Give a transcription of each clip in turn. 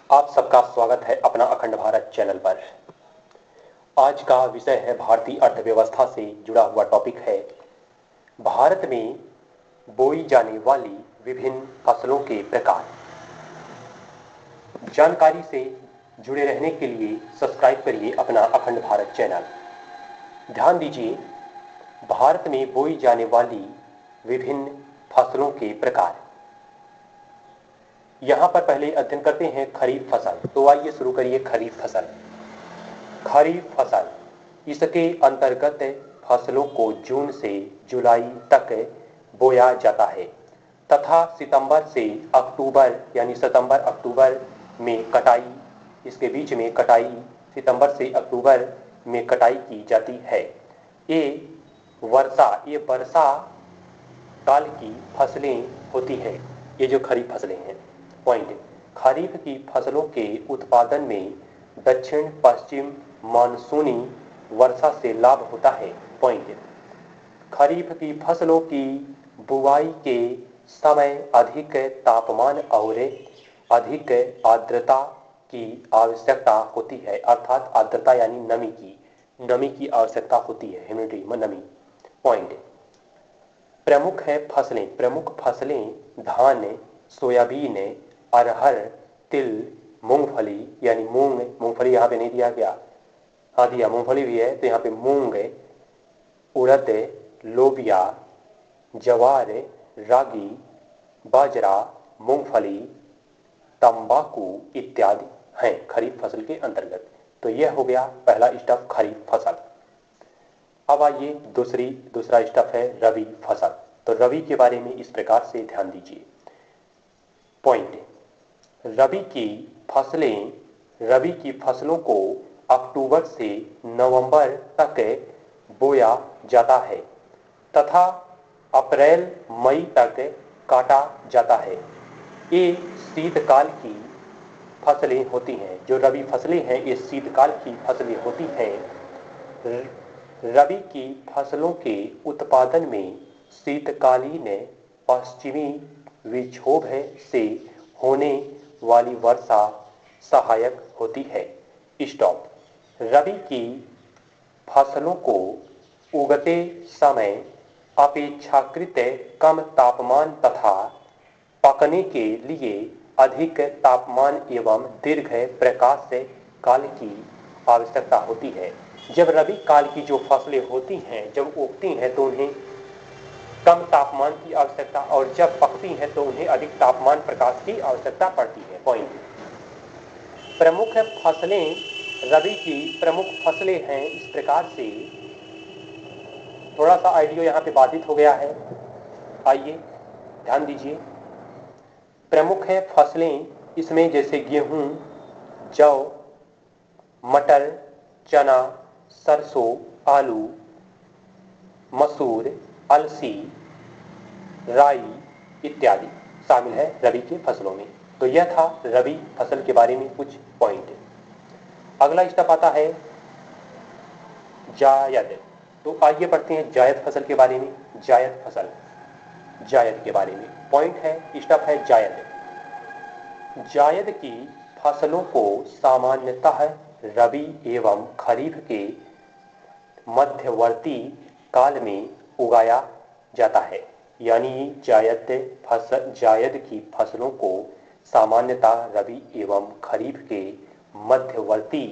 आप सबका स्वागत है अपना अखंड भारत चैनल पर। आज का विषय है भारतीय अर्थव्यवस्था से जुड़ा हुआ टॉपिक है भारत में बोई जाने वाली विभिन्न फसलों के प्रकार। जानकारी से जुड़े रहने के लिए सब्सक्राइब करिए अपना अखंड भारत चैनल। ध्यान दीजिए, भारत में बोई जाने वाली विभिन्न फसलों के प्रकार। यहाँ पर पहले अध्ययन करते हैं खरीफ फसल। तो आइए शुरू करिए खरीफ फसल। खरीफ फसल, इसके अंतर्गत फसलों को जून से जुलाई तक बोया जाता है तथा सितंबर से अक्टूबर यानी सितंबर अक्टूबर में कटाई, इसके बीच में कटाई सितंबर से अक्टूबर में कटाई की जाती है। ये वर्षा काल की फसलें होती हैं। ये जो खरीफ फसलें हैं। पॉइंट, खरीफ की फसलों के उत्पादन में दक्षिण पश्चिम मानसूनी वर्षा से लाभ होता है। पॉइंट, खरीफ की फसलों की बुवाई के समय अधिक तापमान और अधिक आर्द्रता की आवश्यकता होती है। अर्थात आर्द्रता यानी नमी की आवश्यकता होती है, ह्यूमिडिटी में नमी। पॉइंट, प्रमुख फसलें धान, सोयाबीन, अरहर, तिल, मूंगफली यानी मूंगफली यहाँ पे नहीं दिया गया, हाँ दिया, मूंगफली भी है तो यहाँ पे मूंग, उड़द, लोबिया, जवार, रागी, बाजरा, मूंगफली, तंबाकू इत्यादि हैं खरीफ फसल के अंतर्गत। तो यह हो गया पहला स्टफ खरीफ फसल। अब आइए दूसरा स्टफ है रबी फसल। तो रबी के बारे में इस प्रकार से ध्यान दीजिए। पॉइंट, रबी की फसलों को अक्टूबर से नवंबर तक बोया जाता है तथा अप्रैल मई तक काटा जाता है। ये शीतकाल की फसलें होती हैं। जो रबी फसलें हैं ये शीतकाल की फसलें होती हैं। रबी की फसलों के उत्पादन में शीतकालीन पश्चिमी विक्षोभ से होने वाली वर्षा सहायक होती है। स्टॉप। रबी की फसलों को उगते समय अपेक्षाकृत कम तापमान तथा पकने के लिए अधिक तापमान एवं दीर्घ प्रकाश काल की आवश्यकता होती है। जब रबी काल की जो फसलें होती हैं, जब उगती हैं तो उन्हें कम तापमान की आवश्यकता, और जब पकती हैं तो उन्हें अधिक तापमान प्रकाश की आवश्यकता पड़ती है। पॉइंट, प्रमुख फसलें रबी की प्रमुख फसलें हैं इस प्रकार से। थोड़ा सा आइडियो यहाँ पे बाधित हो गया है, आइए ध्यान दीजिए। प्रमुख है फसलें इसमें जैसे गेहूं, जौ, मटर, चना, सरसों, आलू, मसूर, अलसी, राई इत्यादि शामिल है रबी के फसलों में। तो यह था रबी फसल के बारे में कुछ पॉइंट। अगला स्टेप आता है जायद। तो आइए पढ़ते हैं जायद फसल के बारे में। जायद के बारे में पॉइंट है, स्टेप है जायद। जायद की फसलों को सामान्यतः रबी एवं खरीफ के मध्यवर्ती काल में उगाया जाता है। यानी जायद की फसलों को सामान्यतः रबी एवं खरीफ के मध्यवर्ती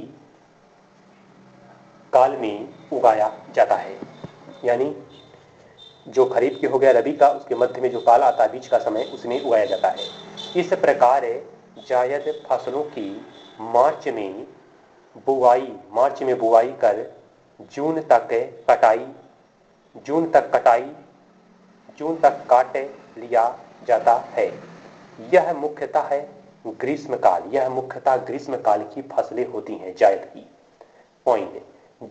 काल में उगाया जाता है। यानी जो खरीफ के हो गया रबी का, उसके मध्य में जो काल आता है बीच का समय, उसमें उगाया जाता है। इस प्रकार जायद फसलों की मार्च में बुवाई कर जून तक काट लिया जाता है। यह मुख्यतः ग्रीष्म काल की फसलें होती हैं जायद की। पॉइंट,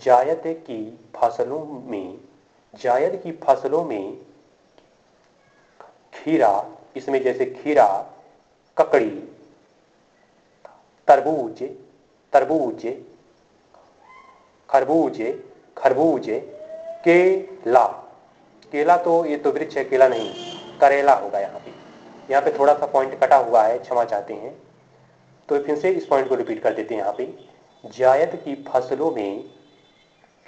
जायद की फसलों में खीरा, इसमें जैसे खीरा, ककड़ी, खरबूज, केला तो ये तो वृक्ष है, केला नहीं, करेला होगा। यहाँ पे थोड़ा सा पॉइंट कटा हुआ है, क्षमा चाहते हैं। तो फिर से इस पॉइंट को रिपीट कर देते हैं यहाँ पे। जायद की फसलों में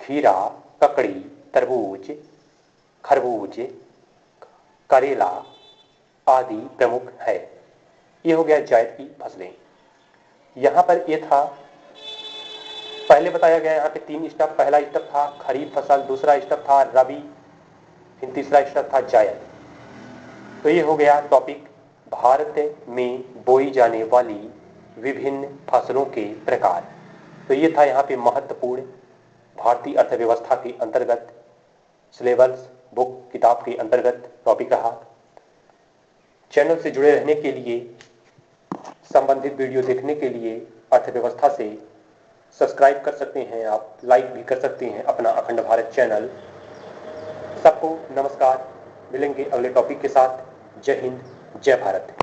खीरा, ककड़ी, तरबूज, खरबूज, करेला आदि प्रमुख है। ये हो गया जायद की फसलें। यहाँ पर ये था, पहले बताया गया यहाँ पे 3 स्टेप। पहला स्टेप था खरीफ फसल, दूसरा स्टेप था रबी, फिर तीसरा स्टेप था जायद। तो ये हो गया टॉपिक भारत में बोई जाने वाली विभिन्न फसलों के प्रकार। तो ये था यहाँ पे महत्वपूर्ण भारतीय अर्थव्यवस्था के अंतर्गत सिलेबस बुक किताब के अंतर्गत टॉपिक रहा। चैनल से जुड़े रहने के लिए, संबंधित वीडियो देखने के लिए अर्थव्यवस्था से सब्सक्राइब कर सकते हैं, आप लाइक भी कर सकते हैं अपना अखंड भारत चैनल। सबको नमस्कार, मिलेंगे अगले टॉपिक के साथ। जय हिंद, जय भारत।